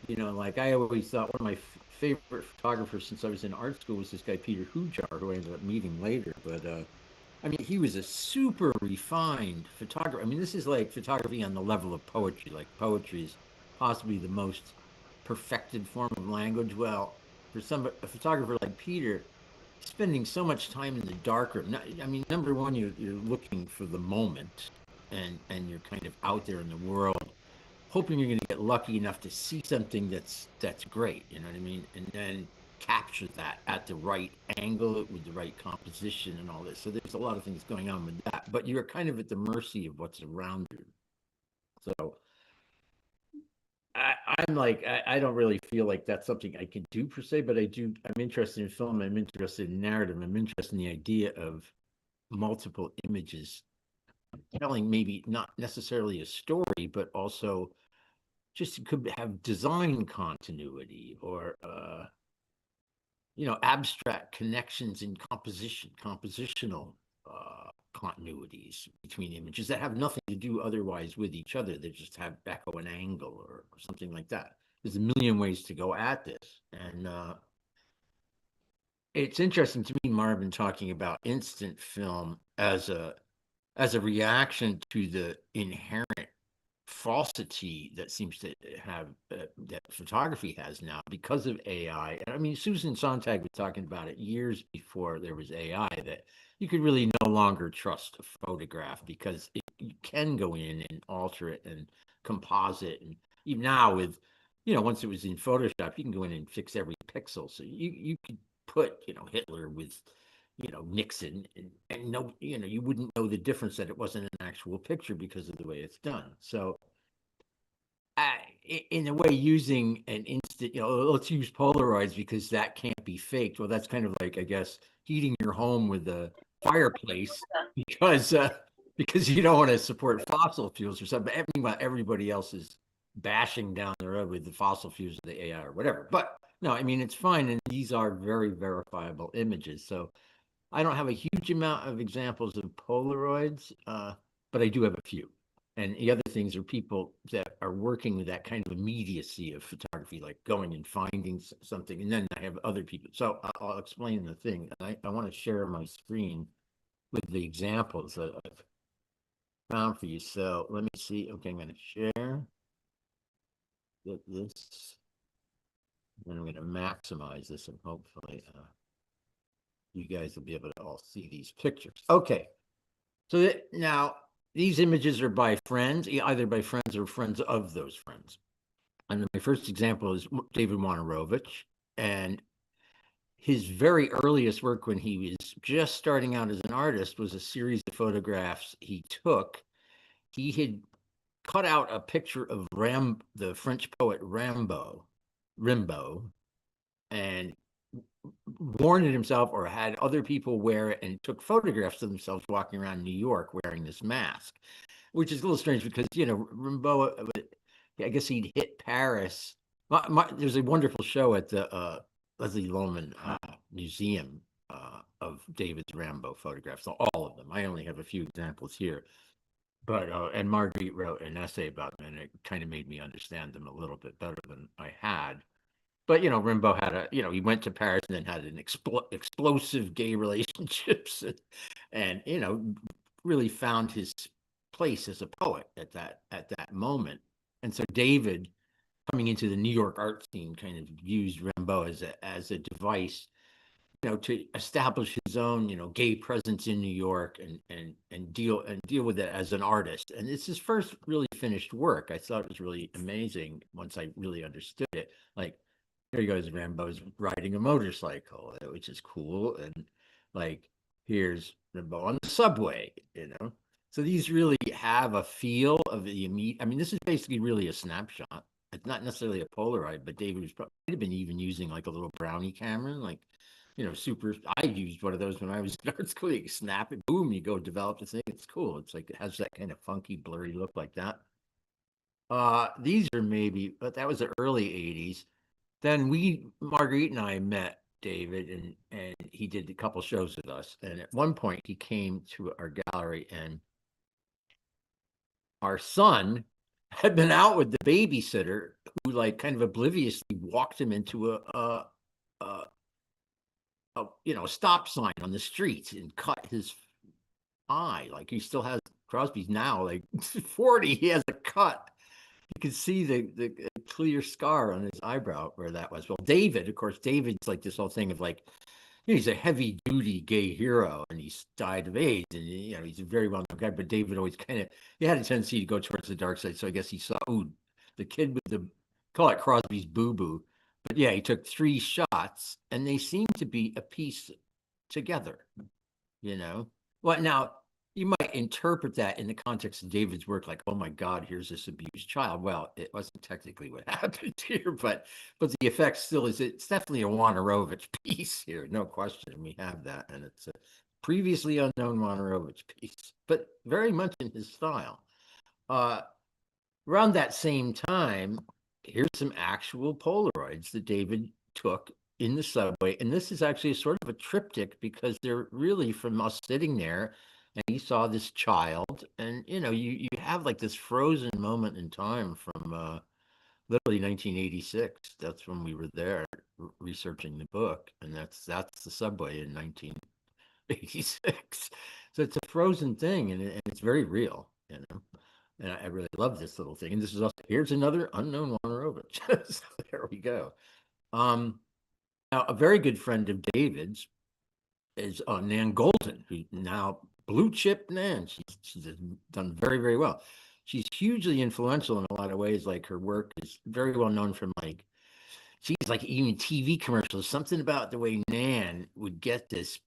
You know, like I always thought one of my favorite photographers since I was in art school was this guy Peter Hujar, who I ended up meeting later. But I mean, he was a super refined photographer. I mean, this is like photography on the level of poetry. Like poetry is possibly the most perfected form of language. Well, for some a photographer like Peter, spending so much time in the darker. I mean, number one, you're looking for the moment, and you're kind of out there in the world, hoping you're going to get lucky enough to see something that's great. You know what I mean? And then capture that at the right angle with the right composition and all this. So there's a lot of things going on with that, but you're kind of at the mercy of what's around you. So I'm like, I don't really feel like that's something I can do per se, but I do. I'm interested in film. I'm interested in narrative. I'm interested in the idea of multiple images telling maybe not necessarily a story, but also just could have design continuity or abstract connections in compositional continuities between images that have nothing to do otherwise with each other. They just have echo and angle or something like that. There's a million ways to go at this, and it's interesting to me, Marvin, talking about instant film as a reaction to the inherent falsity that seems to have that photography has now because of AI. And I mean, Susan Sontag was talking about it years before there was AI that you could really no longer trust a photograph because you can go in and alter it and composite. And even now with, once it was in Photoshop, you can go in and fix every pixel. So you could put, Hitler with Nixon, and no, you wouldn't know the difference that it wasn't an actual picture because of the way it's done. So, in a way, using an instant, let's use Polaroids because that can't be faked. Well, that's kind of like, I guess, heating your home with a fireplace because because you don't want to support fossil fuels or something. But meanwhile, everybody else is bashing down the road with the fossil fuels of the AI or whatever. But no, I mean, it's fine, and these are very verifiable images. So I don't have a huge amount of examples of Polaroids, but I do have a few. And the other things are people that are working with that kind of immediacy of photography, like going and finding something. And then I have other people. So I'll explain the thing. I want to share my screen with the examples that I've found for you. So let me see. Okay, I'm going to share this. And I'm going to maximize this and hopefully you guys will be able to all see these pictures. Okay. So now these images are by friends, either by friends or friends of those friends. And my first example is David Wojnarowicz. And his very earliest work when he was just starting out as an artist was a series of photographs he took. He had cut out a picture of the French poet Rimbaud, and worn it himself or had other people wear it and took photographs of themselves walking around New York wearing this mask, which is a little strange because, Rimbaud, I guess he'd hit Paris. There's a wonderful show at the Leslie Lohman Museum of David's Rimbaud photographs, so all of them. I only have a few examples here. But and Marguerite wrote an essay about them, and it kind of made me understand them a little bit better than I had. But Rimbaud had he went to Paris and then had an explosive gay relationships, and really found his place as a poet at that moment. And so David, coming into the New York art scene, kind of used Rimbaud as a device, to establish his own, gay presence in New York and deal with it as an artist. And it's his first really finished work. I thought it was really amazing once I really understood it. Like, here he goes, Rambo's riding a motorcycle, which is cool. And like, here's Rambo on the subway, So these really have a feel of the immediate. I mean, this is basically really a snapshot. It's not necessarily a Polaroid, but David was probably might have been even using like a little brownie camera, like, super. I used one of those when I was in art school. You snap it, boom, you go develop the thing. It's cool. It's like it has that kind of funky, blurry look like that. These are maybe, but that was the early 80s. Then Marguerite and I met David, and he did a couple shows with us. And at one point, he came to our gallery, and our son had been out with the babysitter who like kind of obliviously walked him into a a stop sign on the street and cut his eye. Like he still has Crosby's now like 40. He has a cut. You can see the clear scar on his eyebrow where that was. Well, David, of course, David's like this whole thing of like he's a heavy duty gay hero and he's died of AIDS and he's a very well known guy. But David always kind of he had a tendency to go towards the dark side. So I guess he saw the kid with the call it Crosby's boo boo. But yeah, he took 3 shots and they seem to be a piece together. Well, now you might interpret that in the context of David's work, like, oh my God, here's this abused child. Well, it wasn't technically what happened here, but the effect still is it's definitely a Wojnarowicz piece here, no question. We have that, and it's a previously unknown Wojnarowicz piece, but very much in his style. Around that same time, here's some actual Polaroids that David took in the subway, and this is actually sort of a triptych because they're really from us sitting there and he saw this child and you have like this frozen moment in time from literally 1986. That's when we were there researching the book, and that's the subway in 1986. So it's a frozen thing, and it's very real, and I really love this little thing. And this is also here's another unknown Wojnarowicz. So there we go. Now a very good friend of David's is Nan Goldin, who now blue chip Nan. She's done very, very well. She's hugely influential in a lot of ways. Like her work is very well known from like, she's like even TV commercials. Something about the way Nan would get this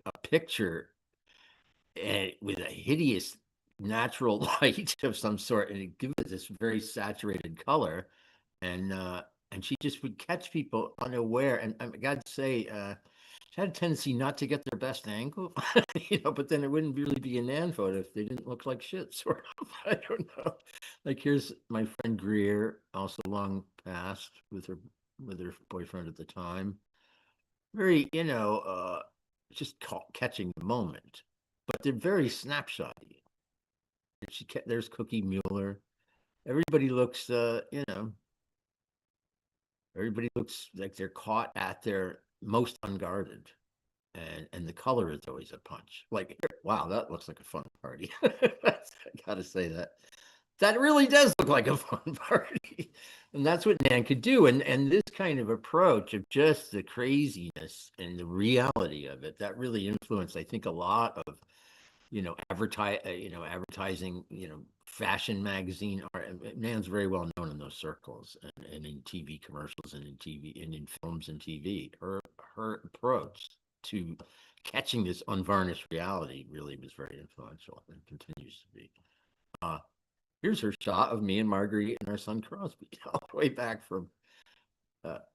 a picture with a hideous natural light of some sort, and it gives it this very saturated color, and she just would catch people unaware. And I got to say, she had a tendency not to get their best angle, but then it wouldn't really be a Nan photo if they didn't look like shit, sort of. I don't know. Like here's my friend Greer, also long past with her boyfriend at the time. Very, just catching the moment, but they're very snapshotty. There's Cookie Mueller. Everybody looks, everybody looks like they're caught at their most unguarded, and the color is always a punch. Like, wow, that looks like a fun party. I gotta say that really does look like a fun party, and that's what Nan could do. And this kind of approach of just the craziness and the reality of it that really influenced, I think, a lot of advertising, fashion magazine art. Nan's very well known in those circles and in TV commercials and in TV and in films and TV. Her approach to catching this unvarnished reality really was very influential and continues to be. Here's her shot of me and Marguerite and our son Crosby, all the way back from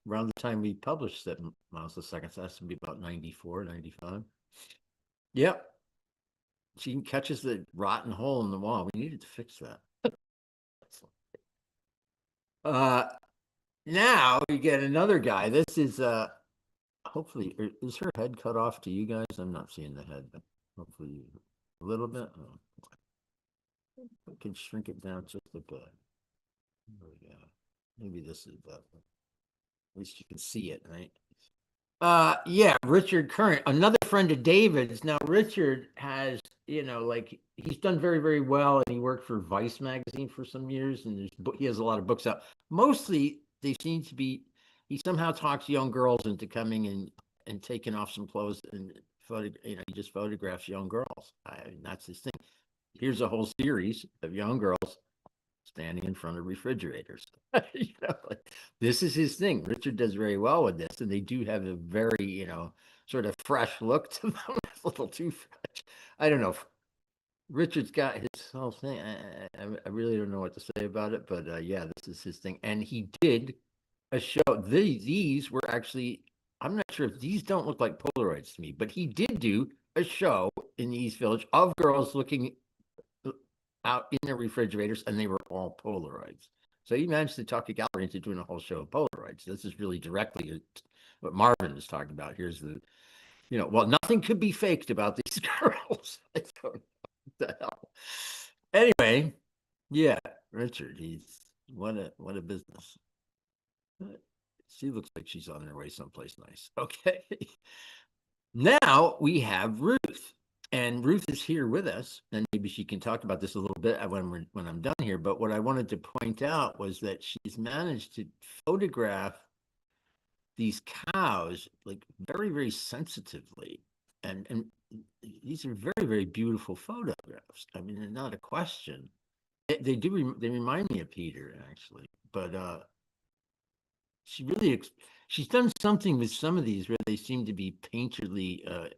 around the time we published that Miles II. So that's to be about 94, 95. Yep. She catches the rotten hole in the wall. We needed to fix that. Now we get another guy. This is hopefully is her head cut off to you guys? I'm not seeing the head, but hopefully a little bit. I can shrink it down just a bit. There we go. Maybe this is better. At least you can see it, right? Yeah, Richard Current, another friend of David's. Now, Richard has, like he's done very, very well, and he worked for Vice magazine for some years, and he has a lot of books out. Mostly, they seem to be. He somehow talks young girls into coming and taking off some clothes and he just photographs young girls. That's his thing. Here's a whole series of young girls standing in front of refrigerators. This is his thing. Richard does very well with this, and they do have a very, sort of fresh look to them. It's a little too fresh. I don't know. Richard's got his whole thing. I really don't know what to say about it, but yeah, this is his thing. And he did a show. These were actually, I'm not sure if these don't look like Polaroids to me, but he did do a show in the East Village of girls looking out in their refrigerators, and they were all Polaroids. So he managed to talk a gallery into doing a whole show of Polaroids. This is really directly what Marvin is talking about. Here's the, well, nothing could be faked about these girls. I don't know what the hell. Anyway, yeah, Richard, he's what a business. She looks like she's on her way someplace nice. Okay. Now we have Ruth. And Ruth is here with us, and maybe she can talk about this a little bit when I'm done here. But what I wanted to point out was that she's managed to photograph these cows like very, very sensitively, and these are very, very beautiful photographs. I mean, they're not a question. They remind me of Peter actually, but she really she's done something with some of these where they seem to be painterly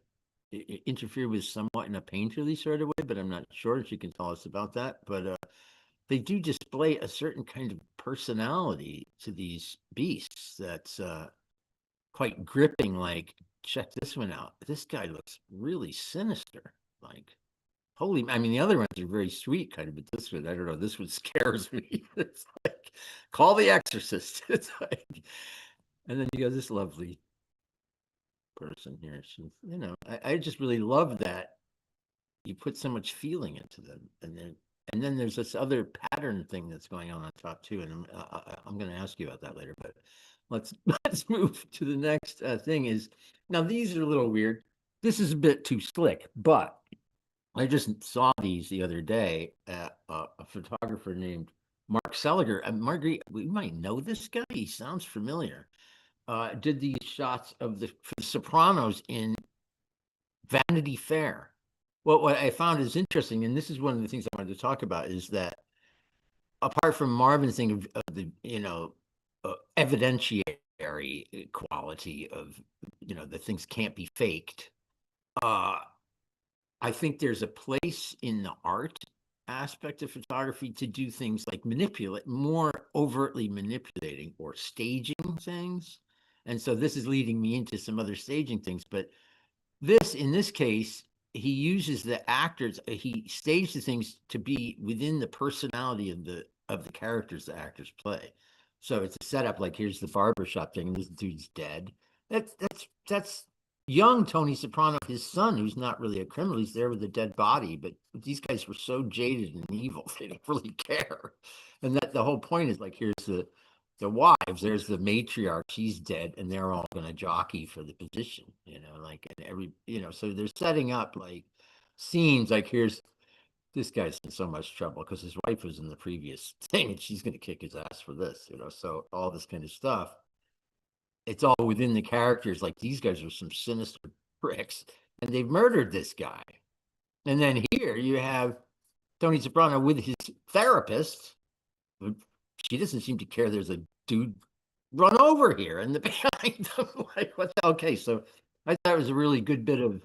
interfere with somewhat in a painterly sort of way, but I'm not sure. She can tell us about that. But they do display a certain kind of personality to these beasts that's quite gripping. Like, check this one out. This guy looks really sinister. Like, holy, I mean, the other ones are very sweet, kind of, but this one, I don't know, this one scares me. It's like, call the exorcist. It's like, and then you got this lovely person here. She's, I just really love that you put so much feeling into them, and then there's this other pattern thing that's going on top too, and I'm going to ask you about that later. But let's let's move to the next thing. Is now these are a little weird. This is a bit too slick, but I just saw these the other day at a photographer named Mark Seliger. Marguerite, we might know this guy. He sounds familiar. Did these shots of for the Sopranos in Vanity Fair. Well, what I found is interesting, and this is one of the things I wanted to talk about, is that apart from Marvin's thing of the evidentiary quality of that things can't be faked, uh, I think there's a place in the art aspect of photography to do things like manipulate, more overtly manipulating or staging things. And so this is leading me into some other staging things, but in this case, he uses the actors. He staged the things to be within the personality of the characters the actors play. So it's a setup like here's the barbershop thing, and this dude's dead. That's young Tony Soprano, his son, who's not really a criminal. He's there with a dead body, but these guys were so jaded and evil, they don't really care. And that the whole point is like here's the wives, there's the matriarch, she's dead, and they're all going to jockey for the position, like, and so they're setting up like scenes like here's this guy's in so much trouble because his wife was in the previous thing and she's going to kick his ass for this, so all this kind of stuff. It's all within the characters, like these guys are some sinister pricks and they've murdered this guy. And then here you have Tony Soprano with his therapist. She doesn't seem to care there's a dude run over here and the behind them. Like, what okay, so I thought it was a really good bit of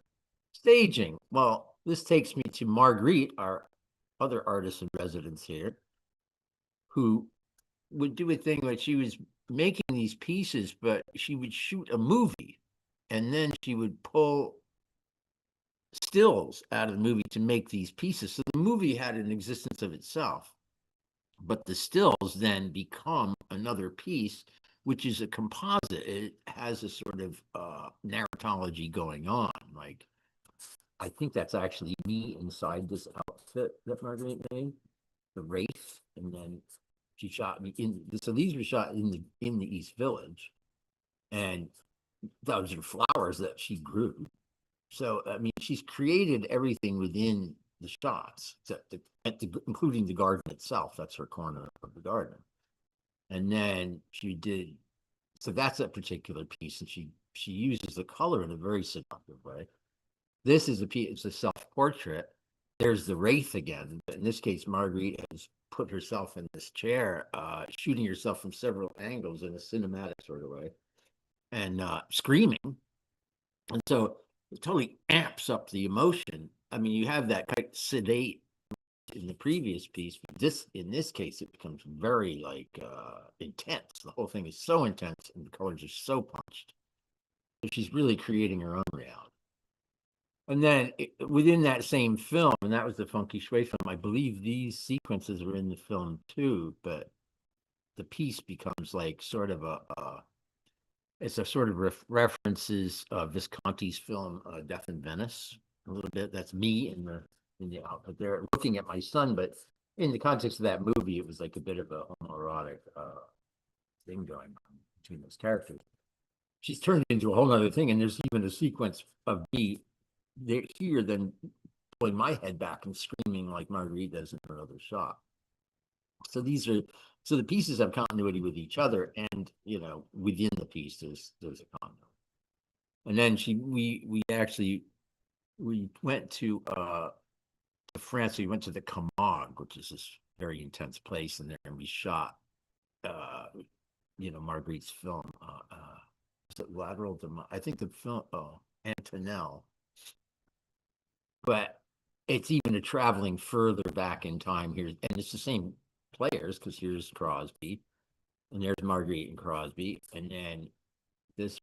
staging. Well, this takes me to Marguerite, our other artist in residence here, who would do a thing where she was making these pieces, but she would shoot a movie and then she would pull stills out of the movie to make these pieces. So the movie had an existence of itself, but the stills then become another piece, which is a composite. It has a sort of narratology going on. Like, I think that's actually me inside this outfit that Marguerite made, the wraith, and then she shot me in. So these were shot in the East Village, and those are flowers that she grew. So I mean, she's created everything within the shots, including the garden itself. That's her corner of the garden. And then she did, so that's a particular piece, and she uses the color in a very seductive way. This is a piece, it's a self-portrait. There's the wraith again. In this case, Marguerite has put herself in this chair, shooting herself from several angles in a cinematic sort of way, and screaming. And so it totally amps up the emotion. I mean, you have that kind of sedate in the previous piece, but in this case, it becomes very like intense. The whole thing is so intense, and the colors are so punched. So she's really creating her own reality. And then within that same film, and that was the Funky Shui film, I believe these sequences are in the film too, but the piece becomes like sort of it's a sort of references Visconti's film Death in Venice a little bit. That's me in the outfit there, looking at my son, but in the context of that movie, it was like a bit of a homoerotic thing going on between those characters. She's turned into a whole other thing, and there's even a sequence of me there here then pulling my head back and screaming like Marguerite does in her other shot. So these are so the pieces have continuity with each other, and within the piece there's a continuity. And then we actually we went to France. We went to the Camargue, which is this very intense place in there, and we shot Marguerite's film. Is it Lateral Demise? I think the film Antonelle. But it's even a traveling further back in time here, and it's the same players because here's Crosby, and there's Marguerite and Crosby, and then this